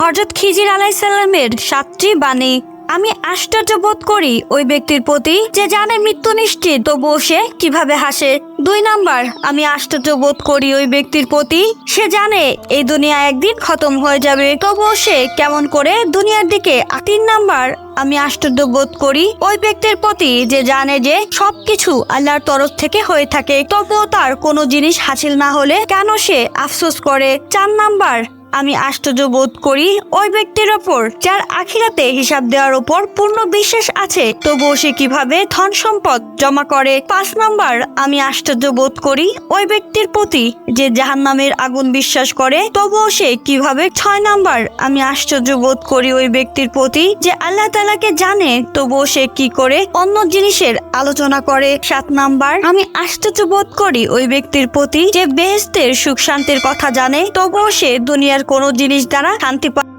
হযরত খিজির আলাইহিসসালামের 7টি বাণী। আমি আশ্চর্য বোধ করি ওই ব্যক্তির প্রতি যে জানে মৃত্যু নিশ্চিত তবুও সে কিভাবে হাসে। 2 নাম্বার, আমি আশ্চর্য বোধ করি ওই ব্যক্তির প্রতি সে জানে এই দুনিয়া একদিন খতম হয়ে যাবে তবুও সে কেমন করে দুনিয়ার দিকে। 3 নাম্বার, আমি আশ্চর্য বোধ করি ওই ব্যক্তির প্রতি যে জানে যে সবকিছু আল্লাহর তরফ থেকে হয়ে থাকে তবুও তার কোনো জিনিস হাসিল না হলে কেন সে আফসোস করে। 4 নাম্বার, আমি আশ্চর্য বোধ করি ওই ব্যক্তির ওপর যার আখিরাতে হিসাব দেওয়ার উপর পূর্ণ বিশ্বাস আছে তবুও সে কিভাবে ধন সম্পদ জমা করে। 5 নাম্বার, আমি আশ্চর্য বোধ করি ওই ব্যক্তির প্রতি যে জাহান্নামের আগুন বিশ্বাস করে তবুও সে কিভাবে। 6 নাম্বার, আমি আশ্চর্য বোধ করি ওই ব্যক্তির প্রতি যে আল্লাহ তাআলাকে জানে তবুও সে কি করে অন্য জিনিসের আলোচনা করে। 7 নাম্বার, আমি আশ্চর্য বোধ করি ওই ব্যক্তির প্রতি যে বেহেশতের সুখ শান্তির কথা জানে তবুও সে দুনিয়ার কোনো জিনিস দ্বারা শান্তি পায়।